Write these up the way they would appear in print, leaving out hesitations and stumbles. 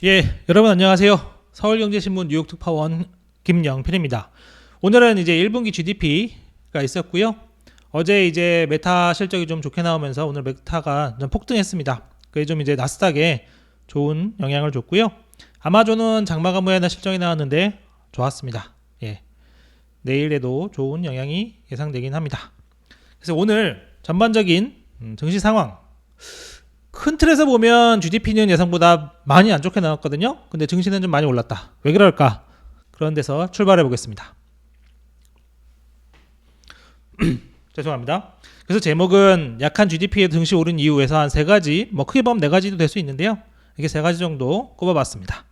예, 여러분 안녕하세요. 서울경제신문 뉴욕특파원 김영필입니다. 오늘은 이제 1분기 GDP가 있었고요. 어제 이제 메타 실적이 좀 좋게 나오면서 오늘 메타가 좀 폭등했습니다. 그게 좀 이제 나스닥에 좋은 영향을 줬고요. 아마존은 장마감 후에나 실적이 나왔는데 좋았습니다. 예, 내일에도 좋은 영향이 예상되긴 합니다. 그래서 오늘 전반적인 증시 상황, 큰 틀에서 보면 GDP는 예상보다 많이 안 좋게 나왔거든요. 근데 증시는 좀 많이 올랐다. 왜 그럴까? 그런 데서 출발해 보겠습니다. 죄송합니다. 그래서 제목은 약한 GDP에 증시 오른 이유에서 한 세 가지, 뭐 크게 보면 네 가지도 될 수 있는데요. 이게 세 가지 정도 꼽아봤습니다.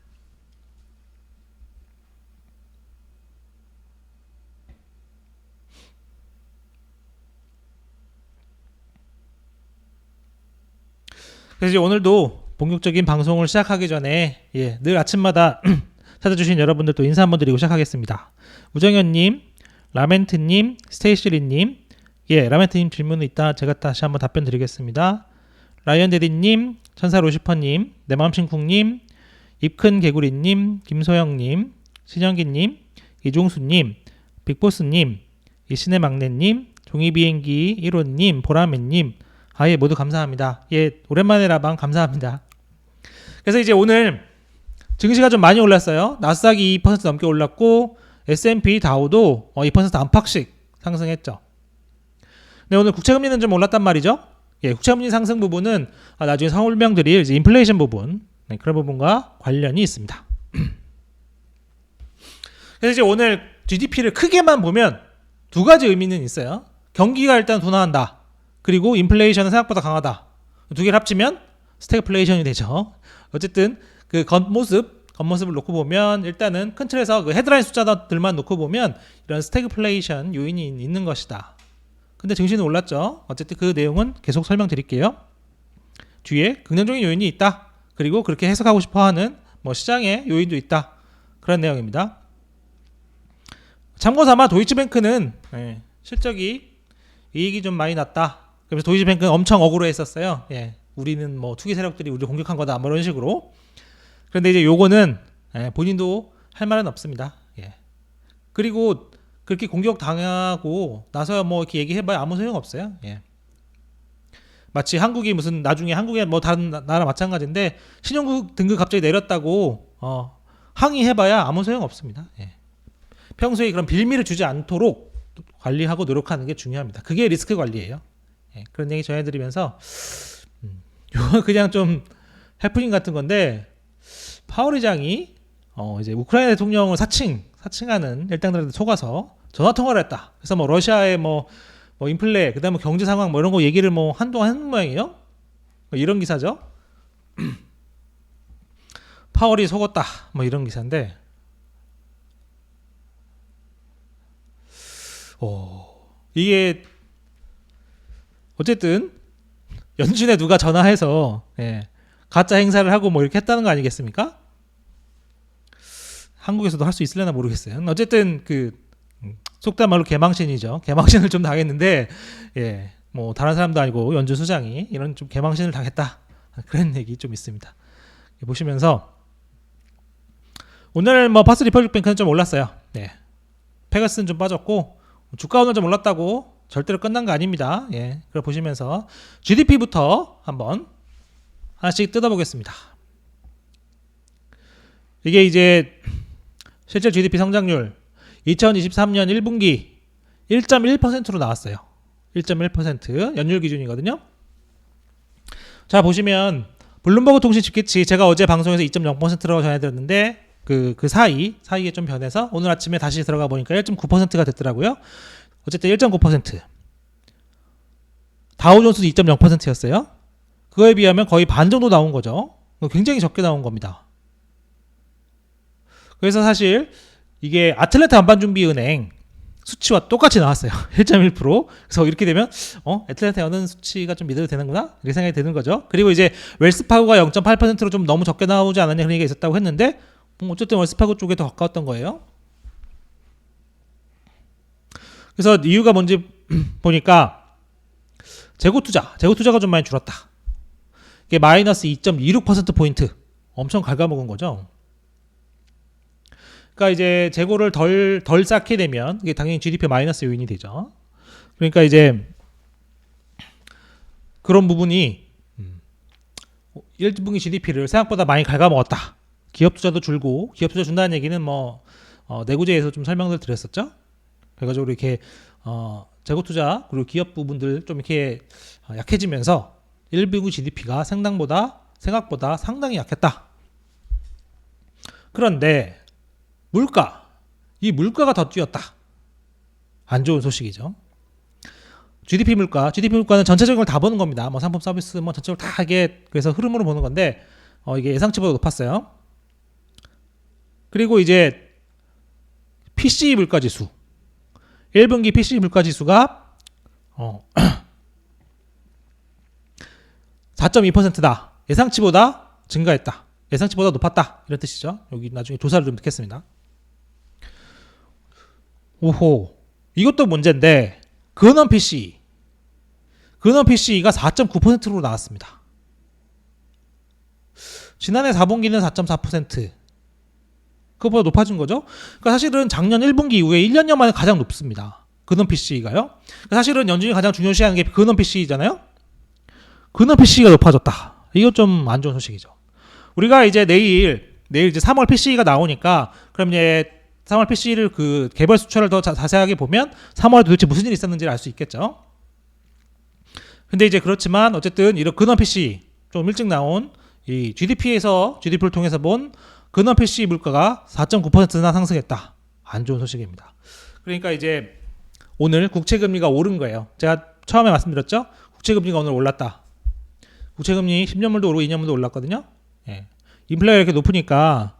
그래서 이제 오늘도 본격적인 방송을 시작하기 전에 늘 아침마다 찾아주신 여러분들도 인사 한번 드리고 시작하겠습니다. 우정현님, 라멘트님, 스테이시리님, 라멘트님 질문이 있다. 제가 다시 한번 답변 드리겠습니다. 라이언데디님, 천사로시퍼님, 내맘신쿵님, 입큰 개구리님, 김소영님, 신영기님, 이종수님, 빅보스님, 이신의 막내님, 종이비행기 1호님, 보라매님, 모두 감사합니다. 오랜만에 라방 감사합니다. 그래서 이제 오늘 증시가 좀 많이 올랐어요. 나스닥이 2% 넘게 올랐고 S&P 다우도 2% 안팎씩 상승했죠. 근데 오늘 국채금리는 좀 올랐단 말이죠. 국채금리 상승 부분은 나중에 설명드릴 이제 인플레이션 부분, 그런 부분과 관련이 있습니다. 그래서 이제 오늘 GDP를 크게만 보면 두 가지 의미는 있어요. 경기가 일단 둔화한다. 그리고 인플레이션은 생각보다 강하다. 두 개를 합치면 스태그플레이션이 되죠. 어쨌든 그 겉모습을 놓고 보면 일단은 큰 틀에서 그 헤드라인 숫자들만 놓고 보면 이런 스태그플레이션 요인이 있는 것이다. 근데 증시는 올랐죠. 어쨌든 그 내용은 계속 설명드릴게요. 뒤에 긍정적인 요인이 있다. 그리고 그렇게 해석하고 싶어하는 시장의 요인도 있다. 그런 내용입니다. 참고삼아 도이치뱅크는 실적이 이익이 좀 많이 났다. 그래서 도이치뱅크는 엄청 억울해했었어요. 우리는 투기 세력들이 우리를 공격한 거다. 이런 식으로. 그런데 이제 요거는 본인도 할 말은 없습니다. 그리고 그렇게 공격 당하고 나서 이렇게 얘기해봐야 아무 소용 없어요. 마치 한국이 무슨 나중에 한국의 다른 나라 마찬가지인데 신용 등급 갑자기 내렸다고 항의해봐야 아무 소용 없습니다. 평소에 그런 빌미를 주지 않도록 관리하고 노력하는 게 중요합니다. 그게 리스크 관리예요. 그런 얘기 전해드리면서 이건 그냥 좀 해프닝 같은 건데 파월 의장이 이제 우크라이나 대통령을 사칭하는 일당들한테 속아서 전화 통화를 했다. 그래서 러시아의 인플레, 그다음에 경제 상황 이런 거 얘기를 한동안 하는 모양이에요. 이런 기사죠. 파월이 속았다. 이런 기사인데. 이게 어쨌든 연준에 누가 전화해서 가짜 행사를 하고 이렇게 했다는 거 아니겠습니까? 한국에서도 할 수 있으려나 모르겠어요. 어쨌든 속된 말로 개망신이죠. 개망신을 좀 당했는데 다른 사람도 아니고 연준 수장이 이런 좀 개망신을 당했다. 그런 얘기 좀 있습니다. 보시면서 오늘 파스 리퍼블릭 뱅크는 좀 올랐어요. 페가스는 좀 빠졌고 주가 오늘 좀 올랐다고 절대로 끝난 거 아닙니다. 그걸 보시면서 GDP부터 한번 하나씩 뜯어보겠습니다. 이게 이제 실제 GDP 성장률 2023년 1분기 1.1%로 나왔어요. 1.1% 연율 기준이거든요. 자, 보시면 블룸버그 통신 집계치 제가 어제 방송에서 2.0%라고 전해드렸는데 그 사이에 좀 변해서 오늘 아침에 다시 들어가 보니까 1.9%가 됐더라고요. 어쨌든 1.9%. 다우존스도 2.0%였어요. 그거에 비하면 거의 반 정도 나온 거죠. 굉장히 적게 나온 겁니다. 그래서 사실 이게 아틀랜타 안반준비은행 수치와 똑같이 나왔어요. 1.1%. 그래서 이렇게 되면 애틀랜타 연은 수치가 좀 믿어도 되는구나? 이렇게 생각이 드는 거죠. 그리고 이제 웰스파고가 0.8%로 좀 너무 적게 나오지 않았냐 그런 얘기가 있었다고 했는데 어쨌든 웰스파고 쪽에 더 가까웠던 거예요. 그래서 이유가 뭔지 보니까 재고투자가 좀 많이 줄었다. 이게 마이너스 2.26%포인트 엄청 갉아먹은 거죠. 그러니까 이제 재고를 덜 쌓게 되면 이게 당연히 GDP 마이너스 요인이 되죠. 그러니까 이제 그런 부분이 1분기 GDP를 생각보다 많이 갉아먹었다. 기업 투자도 줄고, 기업 투자 준다는 얘기는 뭐 내구재에서 좀 설명을 드렸었죠. 그래가지고 이렇게 재고 투자 그리고 기업 부분들 좀 이렇게 약해지면서 1분기 GDP가 생각보다 상당히 약했다. 그런데 이 물가가 더 뛰었다. 안 좋은 소식이죠. GDP물가는 전체적인 걸 다 보는 겁니다. 뭐 상품 서비스 뭐 전체적으로 다 이게 그래서 흐름으로 보는 건데 이게 예상치보다 높았어요. 그리고 이제 PC 물가지수 1분기 PC 물가지수가 4.2%다. 예상치보다 증가했다. 예상치보다 높았다. 이런 뜻이죠. 여기 나중에 조사를 좀 듣겠습니다. 오호, 이것도 문제인데 근원 PC가 4.9%로 나왔습니다. 지난해 4분기는 4.4%. 그것보다 높아진 거죠. 그러니까 사실은 작년 1분기 이후에 1년여 만에 가장 높습니다. 근원 PC가요. 그러니까 사실은 연준이 가장 중요시하는 게 근원 PC잖아요. 근원 PC가 높아졌다. 이거 좀 안 좋은 소식이죠. 우리가 이제 내일 이제 3월 PC가 나오니까 그럼 이제 3월 PC를 그 개별 수출을 더 자세하게 보면 3월에 도대체 무슨 일이 있었는지를 알 수 있겠죠. 근데 이제 그렇지만 어쨌든 이런 근원 PC 좀 일찍 나온 이 GDP를 통해서 본 근원 PC 물가가 4.9%나 상승했다. 안 좋은 소식입니다. 그러니까 이제 오늘 국채금리가 오른 거예요. 제가 처음에 말씀드렸죠. 국채금리가 오늘 올랐다. 국채금리 10년물도 오르고 2년물도 올랐거든요. 예. 인플레가 이렇게 높으니까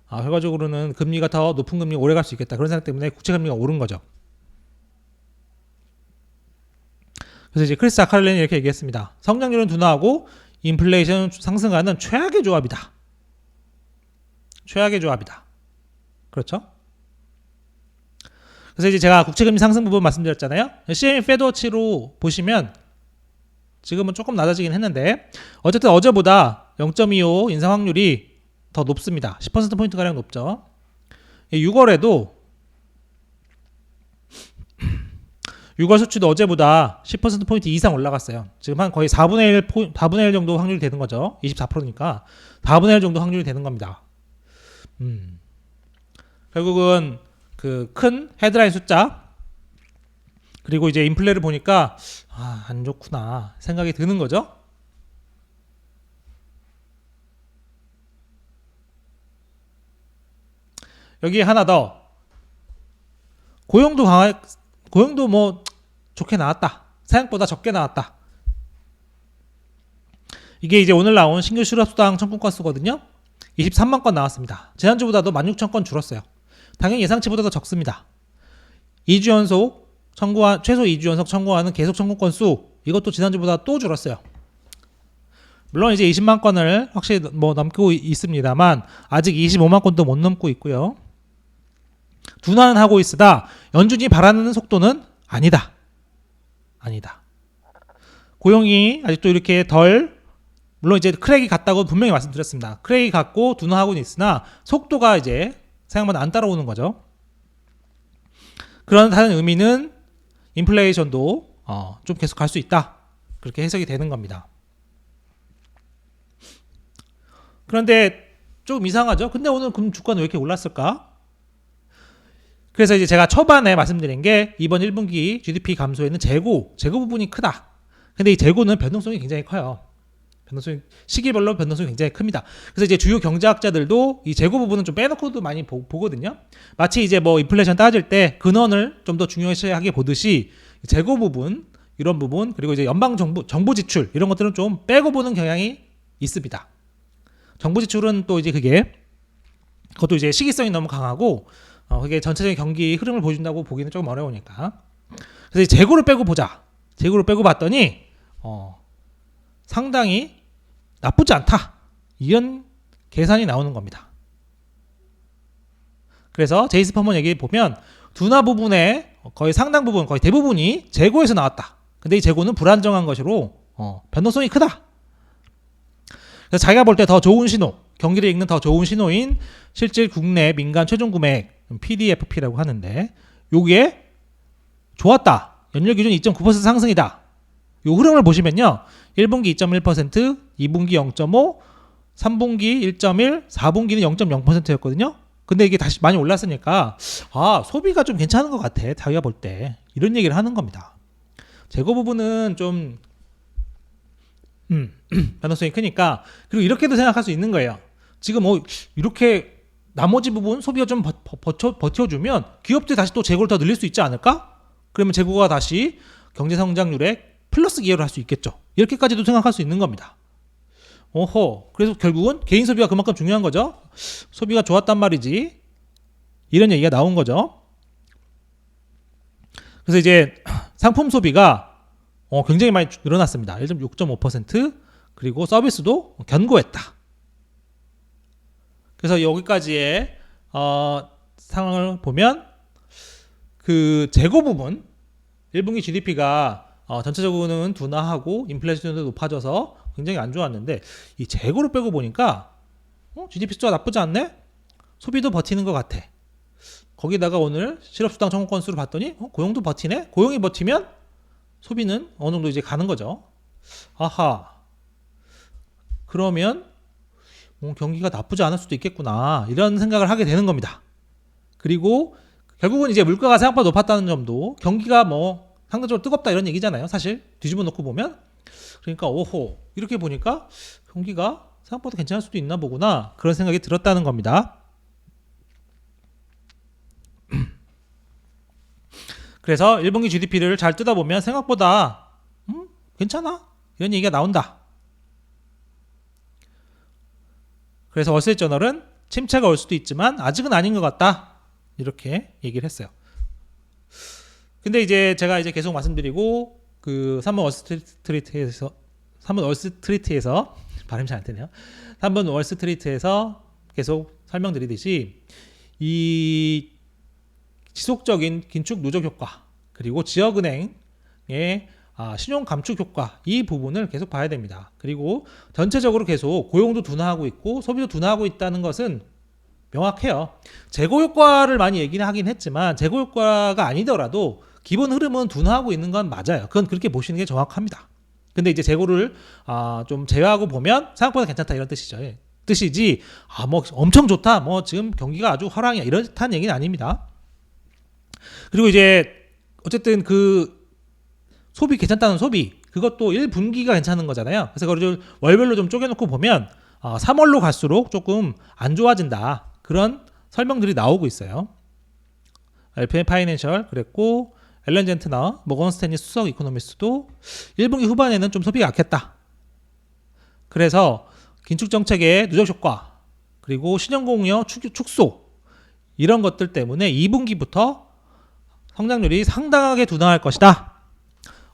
결과적으로는 금리가 더 높은 금리 오래 갈 수 있겠다. 그런 생각 때문에 국채금리가 오른 거죠. 그래서 이제 크리스 아칼렌이 이렇게 얘기했습니다. 성장률은 둔화하고 인플레이션 상승하는 최악의 조합이다. 그렇죠? 그래서 이제 제가 국채금리 상승 부분 말씀드렸잖아요. CME 페드워치로 보시면 지금은 조금 낮아지긴 했는데 어쨌든 어제보다 0.25 인상 확률이 더 높습니다. 10%포인트가량 높죠. 6월에도 6월 수치도 어제보다 10%포인트 이상 올라갔어요. 지금 한 거의 4분의 1 정도 확률이 되는 거죠. 24%니까 4분의 1 정도 확률이 되는 겁니다. 결국은 그 큰 헤드라인 숫자 그리고 이제 인플레를 보니까 안 좋구나 생각이 드는 거죠. 여기 하나 더 고용도 뭐 좋게 나왔다. 생각보다 적게 나왔다. 이게 이제 오늘 나온 신규 실업수당 청구 건수거든요. 23만 건 나왔습니다. 지난주보다도 16,000건 줄었어요. 당연히 예상치보다 더 적습니다. 2주 연속 최소 2주 연속 청구하는 계속 청구 건수 이것도 지난주보다 또 줄었어요. 물론 이제 20만 건을 확실히 뭐 넘고 있습니다만 아직 25만 건도 못 넘고 있고요. 둔화는 하고 있으나 연준이 바라는 속도는 아니다. 고용이 아직도 이렇게 물론 이제 크랙이 같다고 분명히 말씀드렸습니다. 크랙이 같고 둔화하고는 있으나 속도가 이제 생각보다 안 따라오는 거죠. 그런 의미는 인플레이션도 좀 계속 갈 수 있다. 그렇게 해석이 되는 겁니다. 그런데 조금 이상하죠? 근데 오늘 금 주가는 왜 이렇게 올랐을까? 그래서 이제 제가 초반에 말씀드린 게 이번 1분기 GDP 감소에는 재고 부분이 크다. 근데 이 재고는 변동성이 굉장히 커요. 시기별로 변동성이 굉장히 큽니다. 그래서 이제 주요 경제학자들도 이 재고 부분은 좀 빼놓고도 많이 보거든요. 마치 이제 뭐 인플레이션 따질 때 근원을 좀 더 중요시하게 보듯이 재고 부분, 이런 부분, 그리고 이제 연방 정부 지출 이런 것들은 좀 빼고 보는 경향이 있습니다. 정부 지출은 또 이제 그것도 이제 시기성이 너무 강하고 그게 전체적인 경기 흐름을 보여준다고 보기는 조금 어려우니까. 그래서 이제 재고를 빼고 보자. 재고를 빼고 봤더니 상당히 나쁘지 않다. 이런 계산이 나오는 겁니다. 그래서 제이스 퍼먼 얘기 보면 둔화 부분의 거의 상당 부분, 거의 대부분이 재고에서 나왔다. 근데 이 재고는 불안정한 것으로 변동성이 크다. 그래서 자기가 볼 때 더 좋은 신호, 경기를 읽는 더 좋은 신호인 실질 국내 민간 최종 구매액 PDFP라고 하는데 요게 좋았다. 연율 기준 2.9% 상승이다. 요 흐름을 보시면요. 1분기 2.1%, 2분기 0.5, 3분기 1.1, 4분기는 0.0%였거든요. 근데 이게 다시 많이 올랐으니까 소비가 좀 괜찮은 것 같아. 자기가 볼 때. 이런 얘기를 하는 겁니다. 재고 부분은 좀 변동성이 크니까 그리고 이렇게도 생각할 수 있는 거예요. 지금 이렇게 나머지 부분 소비가 좀 버텨주면 기업들이 다시 또 재고를 더 늘릴 수 있지 않을까? 그러면 재고가 다시 경제 성장률에 플러스 기여를 할 수 있겠죠. 이렇게까지도 생각할 수 있는 겁니다. 그래서 결국은 개인 소비가 그만큼 중요한 거죠. 소비가 좋았단 말이지. 이런 얘기가 나온 거죠. 그래서 이제 상품 소비가 굉장히 많이 늘어났습니다. 6.5% 그리고 서비스도 견고했다. 그래서 여기까지의 상황을 보면 그 재고 부분 1분기 GDP가 전체적으로는 둔화하고 인플레이션도 높아져서 굉장히 안 좋았는데 이 재고를 빼고 보니까 GDP 숫자가 나쁘지 않네? 소비도 버티는 것 같아. 거기다가 오늘 실업수당 청구 건수를 봤더니 고용도 버티네? 고용이 버티면 소비는 어느 정도 이제 가는 거죠. 그러면 경기가 나쁘지 않을 수도 있겠구나 이런 생각을 하게 되는 겁니다. 그리고 결국은 이제 물가가 생각보다 높았다는 점도 경기가 상대적으로 뜨겁다 이런 얘기잖아요. 사실 뒤집어 놓고 보면 그러니까 이렇게 보니까 경기가 생각보다 괜찮을 수도 있나 보구나 그런 생각이 들었다는 겁니다. 그래서 1분기 GDP를 잘 뜯어보면 생각보다 괜찮아 이런 얘기가 나온다. 그래서 월스트리트저널은 침체가 올 수도 있지만 아직은 아닌 것 같다 이렇게 얘기를 했어요. 근데 이제 제가 이제 계속 말씀드리고 그 3번 월스트리트에서 발음이 잘 안 되네요. 3번 월스트리트에서 계속 설명드리듯이 이 지속적인 긴축 누적 효과 그리고 지역은행의 신용 감축 효과 이 부분을 계속 봐야 됩니다. 그리고 전체적으로 계속 고용도 둔화하고 있고 소비도 둔화하고 있다는 것은 명확해요. 재고 효과를 많이 얘기는 하긴 했지만 재고 효과가 아니더라도 기본 흐름은 둔화하고 있는 건 맞아요. 그건 그렇게 보시는 게 정확합니다. 근데 이제 재고를 좀 제외하고 보면 생각보다 괜찮다 이런 뜻이죠. 뜻이지 엄청 좋다 지금 경기가 아주 화랑이야 이렇다는 얘기는 아닙니다. 그리고 이제 어쨌든 그 소비 괜찮다는 소비 그것도 1분기가 괜찮은 거잖아요. 그래서 그걸 월별로 좀 쪼개놓고 보면 3월로 갈수록 조금 안 좋아진다 그런 설명들이 나오고 있어요. LPM 파이낸셜 그랬고 앨런 젠트너 모건 스탠리 수석 이코노미스트도 1분기 후반에는 좀 소비가 약했다. 그래서 긴축 정책의 누적 효과 그리고 신용공여 축소 이런 것들 때문에 2분기부터 성장률이 상당하게 둔화할 것이다.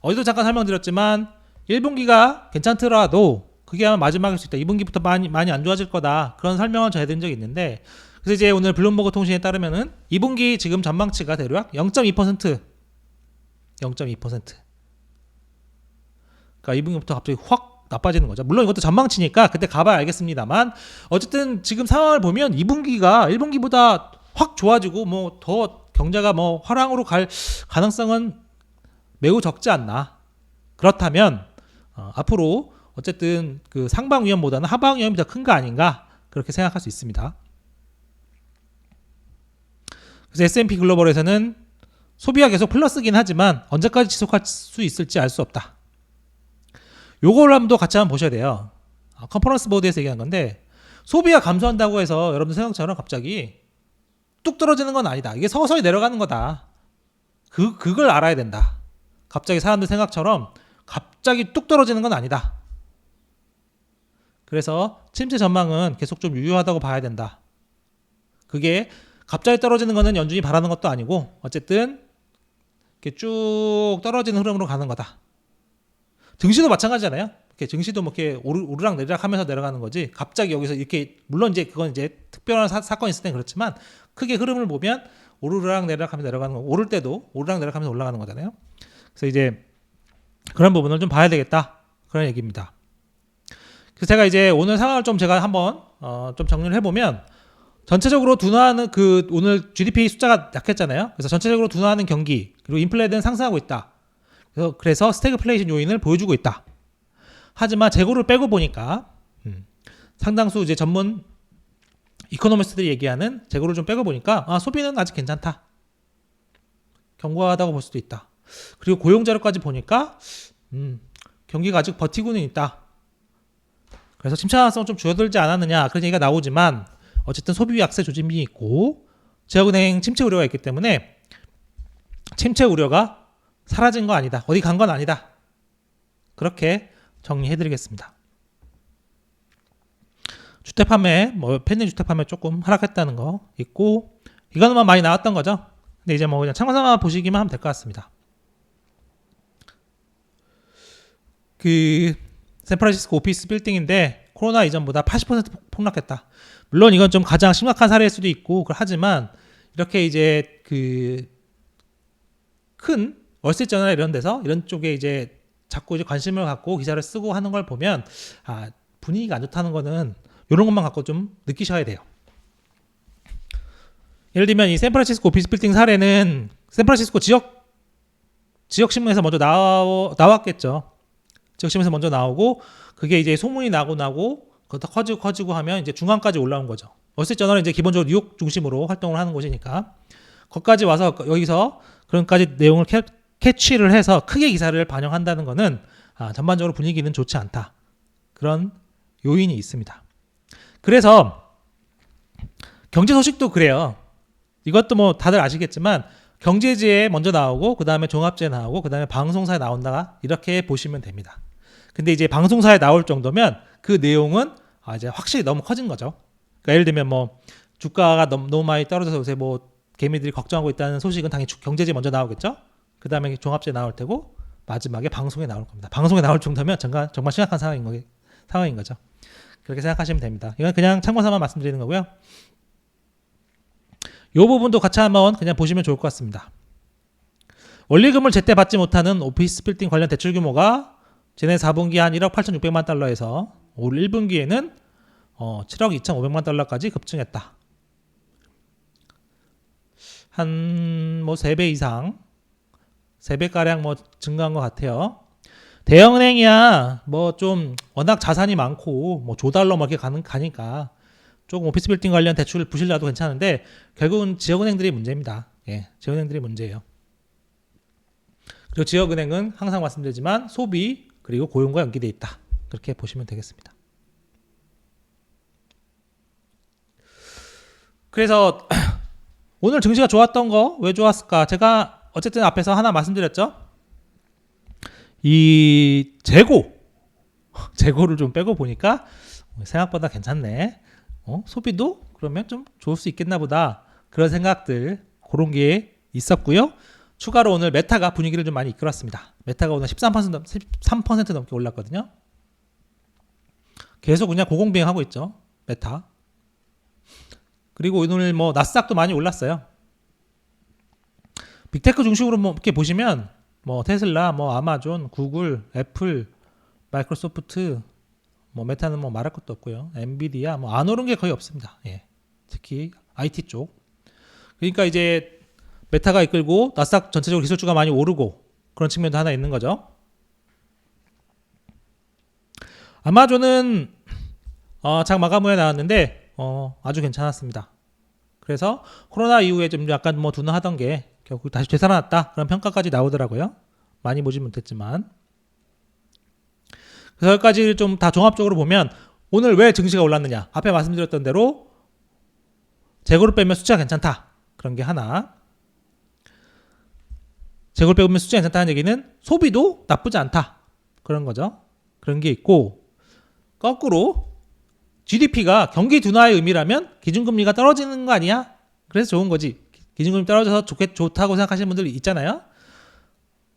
어제도 잠깐 설명드렸지만 1분기가 괜찮더라도 그게 아마 마지막일 수 있다. 2분기부터 많이 안 좋아질 거다. 그런 설명을 전해드린 적이 있는데 그래서 이제 오늘 블룸버그 통신에 따르면은 2분기 지금 전망치가 대략 0.2% 그러니까 2분기부터 갑자기 확 나빠지는 거죠. 물론 이것도 전망치니까 그때 가봐야 알겠습니다만 어쨌든 지금 상황을 보면 2분기가 1분기보다 확 좋아지고 더 경제가 화랑으로 갈 가능성은 매우 적지 않나. 그렇다면 앞으로 어쨌든 그 상방 위험보다는 하방 위험이 더 큰 거 아닌가 그렇게 생각할 수 있습니다. 그래서 S&P 글로벌에서는 소비가 계속 플러스긴 하지만 언제까지 지속할 수 있을지 알 수 없다. 요걸 한번 같이 한번 보셔야 돼요. 컨퍼런스 보드에서 얘기한 건데 소비가 감소한다고 해서 여러분들 생각처럼 갑자기 뚝 떨어지는 건 아니다. 이게 서서히 내려가는 거다. 그걸 알아야 된다. 갑자기 사람들 생각처럼 갑자기 뚝 떨어지는 건 아니다. 그래서 침체 전망은 계속 좀 유효하다고 봐야 된다. 그게 갑자기 떨어지는 거는 연준이 바라는 것도 아니고 어쨌든 이렇게 쭉 떨어지는 흐름으로 가는 거다. 증시도 마찬가지잖아요. 이렇게 증시도 이렇게 오르락 내리락 하면서 내려가는 거지. 갑자기 여기서 이렇게 물론 이제 그건 이제 특별한 사건이 있을 땐 그렇지만 크게 흐름을 보면 오르락 내리락 하면서 내려가는 거. 오를 때도 오르락 내리락 하면서 올라가는 거잖아요. 그래서 이제 그런 부분을 좀 봐야 되겠다. 그런 얘기입니다. 그래서 제가 이제 오늘 상황을 좀 제가 한번 좀 정리를 해보면 전체적으로 둔화하는 그 오늘 GDP 숫자가 약했잖아요. 그래서 전체적으로 둔화하는 경기 그리고 인플레는 상승하고 있다. 그래서 스태그플레이션 요인을 보여주고 있다. 하지만 재고를 빼고 보니까 상당수 이제 전문 이코노미스트들이 얘기하는 재고를 좀 빼고 보니까 소비는 아직 괜찮다. 견고하다고 볼 수도 있다. 그리고 고용 자료까지 보니까 경기가 아직 버티고는 있다. 그래서 침체 가능성 좀 줄어들지 않았느냐 그런 얘기가 나오지만 어쨌든 소비 약세 조짐이 있고 지역은행 침체 우려가 있기 때문에 침체 우려가 사라진 거 아니다. 어디 간 건 아니다. 그렇게 정리해드리겠습니다. 주택 판매, 펜니 주택 판매 조금 하락했다는 거 있고 이거는 많이 나왔던 거죠. 근데 이제 그냥 참고삼아 보시기만 하면 될 것 같습니다. 그 샌프란시스코 오피스 빌딩인데 코로나 이전보다 80% 폭락했다. 물론 이건 좀 가장 심각한 사례일 수도 있고 하지만 이렇게 이제 그 큰 월스트리트저널 이런 데서 이런 쪽에 이제 자꾸 이제 관심을 갖고 기사를 쓰고 하는 걸 보면 분위기가 안 좋다는 거는 이런 것만 갖고 좀 느끼셔야 돼요. 예를 들면 이 샌프란시스코 오피스 빌딩 사례는 샌프란시스코 지역 신문에서 먼저 나왔겠죠. 지역 신문에서 먼저 나오고 그게 이제 소문이 나고 그러다 커지고 하면 이제 중앙까지 올라온 거죠. 월스트리트저널은 이제 기본적으로 뉴욕 중심으로 활동을 하는 곳이니까 거기까지 와서 여기서 그런까지 내용을 캐치를 해서 크게 기사를 반영한다는 것은 전반적으로 분위기는 좋지 않다. 그런 요인이 있습니다. 그래서 경제 소식도 그래요. 이것도 다들 아시겠지만 경제지에 먼저 나오고 그 다음에 종합지에 나오고 그 다음에 방송사에 나온다 이렇게 보시면 됩니다. 근데 이제 방송사에 나올 정도면 그 내용은 이제 확실히 너무 커진 거죠. 그러니까 예를 들면 주가가 너무 많이 떨어져서 요새 개미들이 걱정하고 있다는 소식은 당연히 경제지에 먼저 나오겠죠. 그 다음에 종합지에 나올 테고 마지막에 방송에 나올 겁니다. 방송에 나올 정도면 정말 심각한 상황인 거죠. 그렇게 생각하시면 됩니다. 이건 그냥 참고삼아 말씀드리는 거고요. 이 부분도 같이 한번 그냥 보시면 좋을 것 같습니다. 원리금을 제때 받지 못하는 오피스 빌딩 관련 대출 규모가 지난 4분기 한 1억 8,600만 달러에서 올 1분기에는 7억 2,500만 달러까지 급증했다. 한 3배 이상 3배가량 증가한 것 같아요. 대형은행이야 좀 워낙 자산이 많고 조달러 이렇게 가니까 조금 오피스 빌딩 관련 대출을 부실라도 괜찮은데 결국은 지역은행들이 문제입니다. 지역은행들이 문제예요. 그리고 지역은행은 항상 말씀드리지만 소비 그리고 고용과 연계되어 있다. 그렇게 보시면 되겠습니다. 그래서 오늘 증시가 좋았던 거 왜 좋았을까? 제가 어쨌든 앞에서 하나 말씀드렸죠. 이 재고를 좀 빼고 보니까 생각보다 괜찮네. 소비도 그러면 좀 좋을 수 있겠나 보다. 그런 생각들 그런 게 있었고요. 추가로 오늘 메타가 분위기를 좀 많이 이끌었습니다. 메타가 오늘 13% 넘게 올랐거든요. 계속 그냥 고공비행하고 있죠. 메타. 그리고 오늘 나스닥도 많이 올랐어요. 빅테크 중심으로 이렇게 보시면 테슬라, 아마존, 구글, 애플, 마이크로소프트, 메타는 말할 것도 없고요. 엔비디아 안 오른 게 거의 없습니다. 특히 IT 쪽. 그러니까 이제 메타가 이끌고 나스닥 전체적으로 기술주가 많이 오르고 그런 측면도 하나 있는 거죠. 아마존은 장 마감 후에 나왔는데 아주 괜찮았습니다. 그래서 코로나 이후에 좀 약간 둔화하던 게 결국 다시 되살아났다 그런 평가까지 나오더라고요. 많이 보진 못했지만. 그래서 여기까지 좀 다 종합적으로 보면 오늘 왜 증시가 올랐느냐. 앞에 말씀드렸던 대로 재고를 빼면 수치가 괜찮다. 그런 게 하나. 재고를 빼면 수치가 괜찮다는 얘기는 소비도 나쁘지 않다. 그런 거죠. 그런 게 있고 거꾸로 GDP가 경기 둔화의 의미라면 기준금리가 떨어지는 거 아니야? 그래서 좋은 거지. 기준금리 떨어져서 좋다고 생각하시는 분들이 있잖아요.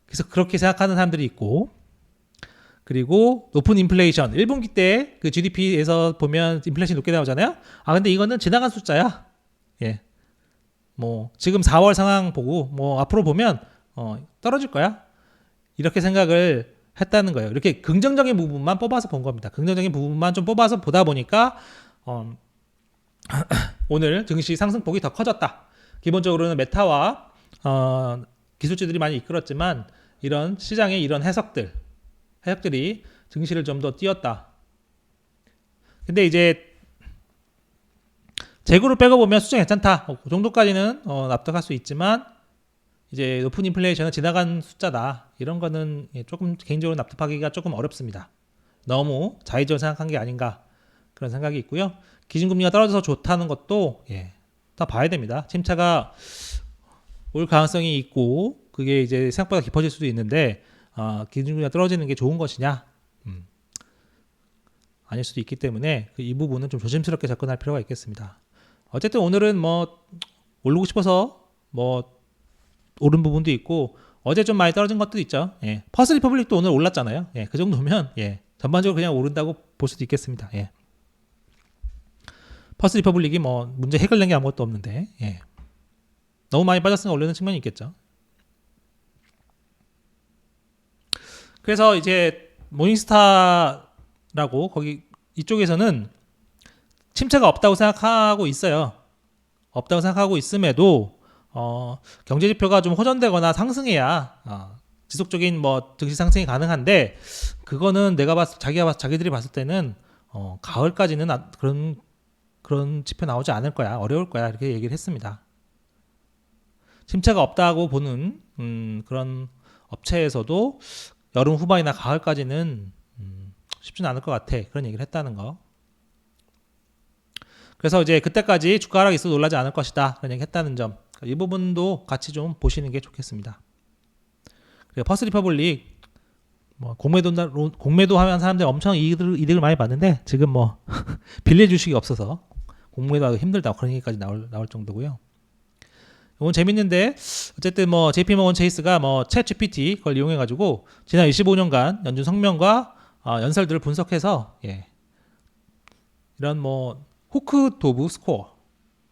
그래서 그렇게 생각하는 사람들이 있고 그리고 높은 인플레이션 1분기 때 그 GDP에서 보면 인플레이션이 높게 나오잖아요. 근데 이거는 지나간 숫자야. 지금 4월 상황 보고 앞으로 보면 떨어질 거야. 이렇게 생각을 했다는 거예요. 이렇게 긍정적인 부분만 뽑아서 본 겁니다. 긍정적인 부분만 좀 뽑아서 보다 보니까 오늘 증시 상승폭이 더 커졌다. 기본적으로는 메타와 기술주들이 많이 이끌었지만 이런 시장의 이런 해석들이 증시를 좀 더 띄웠다. 근데 이제 재고를 빼고 보면 수준 괜찮다. 그 정도까지는 납득할 수 있지만 이제 높은 인플레이션은 지나간 숫자다. 이런 거는 조금 개인적으로 납득하기가 조금 어렵습니다. 너무 자의적으로 생각한 게 아닌가 그런 생각이 있고요. 기준금리가 떨어져서 좋다는 것도 다 봐야 됩니다. 침체가 올 가능성이 있고 그게 이제 생각보다 깊어질 수도 있는데 기준금리가 떨어지는 게 좋은 것이냐? 아닐 수도 있기 때문에 이 부분은 좀 조심스럽게 접근할 필요가 있겠습니다. 어쨌든 오늘은 뭐 오르고 싶어서 뭐 오른 부분도 있고 어제 좀 많이 떨어진 것도 있죠. 퍼스트 리퍼블릭도 오늘 올랐잖아요. 그 정도면 전반적으로 그냥 오른다고 볼 수도 있겠습니다. 퍼스트 리퍼블릭이 뭐 문제 해결된 게 아무것도 없는데 너무 많이 빠졌으니까 올리는 측면이 있겠죠. 그래서 이제 모닝스타라고 거기 이쪽에서는 침체가 없다고 생각하고 있어요. 없다고 생각하고 있음에도 경제 지표가 좀 호전되거나 상승해야 지속적인 뭐 증시 상승이 가능한데 그거는 자기들이 봤을 때는 가을까지는 그런 지표 나오지 않을 거야. 어려울 거야. 이렇게 얘기를 했습니다. 침체가 없다고 보는 그런 업체에서도 여름 후반이나 가을까지는 쉽지는 않을 것 같아. 그런 얘기를 했다는 거. 그래서 이제 그때까지 주가 하락이 있어도 놀라지 않을 것이다. 그런 얘기 했다는 점. 이 부분도 같이 좀 보시는 게 좋겠습니다. 그리고 퍼스트 리퍼블릭 뭐 공매도 하면 사람들이 엄청 이득을 많이 봤는데 지금 뭐 빌릴 주식이 없어서 공매도하기 힘들다. 그런 얘기까지 나올 정도고요. 이건 재밌는데 어쨌든 뭐 JP모건 체이스가 뭐 챗GPT 그걸 이용해 가지고 지난 25년간 연준 성명과 연설들을 분석해서 이런 뭐 후크 도브 스코어,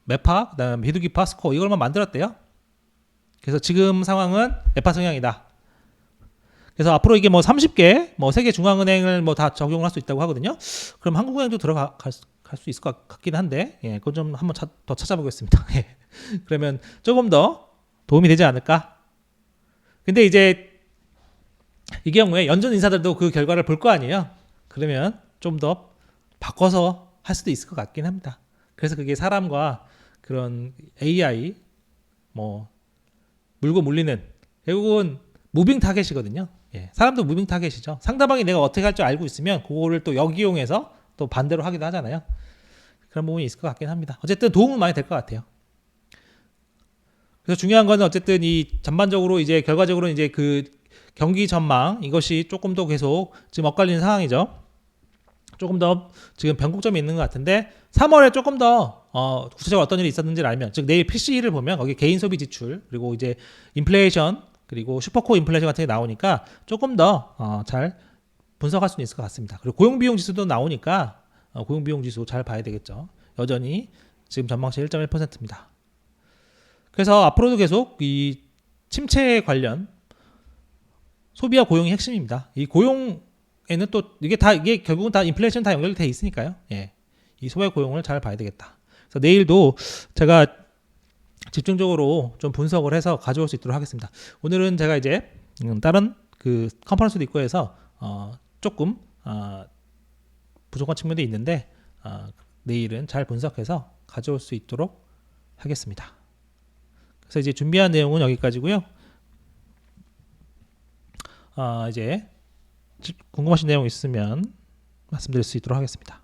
매파, 그다음에 비두기파 스코어 이걸만 만들었대요. 그래서 지금 상황은 매파 성향이다. 그래서 앞으로 이게 뭐 30개, 뭐 세계 중앙은행을 뭐 다 적용을 할 수 있다고 하거든요. 그럼 한국은행도 갈 수 있을 것 같긴 한데, 그건 좀 한번 더 찾아보겠습니다. 그러면 조금 더 도움이 되지 않을까? 근데 이제 이 경우에 연준 인사들도 그 결과를 볼 거 아니에요. 그러면 좀 더 바꿔서 할 수도 있을 것 같긴 합니다. 그래서 그게 사람과 그런 AI 뭐 물고 물리는 결국은 무빙 타겟이거든요. 사람도 무빙 타겟이죠. 상대방이 내가 어떻게 할 줄 알고 있으면 그거를 또 역이용해서 또 반대로 하기도 하잖아요. 그런 부분이 있을 것 같긴 합니다. 어쨌든 도움은 많이 될 것 같아요. 그래서 중요한 거는 어쨌든 이 전반적으로 이제 결과적으로 이제 그 경기 전망 이것이 조금 더 계속 지금 엇갈리는 상황이죠. 조금 더 지금 변곡점이 있는 것 같은데 3월에 조금 더 구체적으로 어떤 일이 있었는지를 알면 즉 내일 PCE를 보면 거기 개인 소비 지출 그리고 이제 인플레이션 그리고 슈퍼코어 인플레이션 같은 게 나오니까 조금 더 잘 분석할 수는 있을 것 같습니다. 그리고 고용비용 지수도 나오니까 고용비용 지수 잘 봐야 되겠죠. 여전히 지금 전망치 1.1%입니다. 그래서 앞으로도 계속 이 침체 관련 소비와 고용이 핵심입니다. 이 고용에는 또 이게 결국은 다 인플레이션 다 연결돼 있으니까요. 이 소비와 고용을 잘 봐야 되겠다. 그래서 내일도 제가 집중적으로 좀 분석을 해서 가져올 수 있도록 하겠습니다. 오늘은 제가 이제 다른 그 컨퍼런스도 있고 해서 조금 부족한 측면도 있는데 내일은 잘 분석해서 가져올 수 있도록 하겠습니다. 그래서 이제 준비한 내용은 여기까지고요. 이제 궁금하신 내용 있으면 말씀드릴 수 있도록 하겠습니다.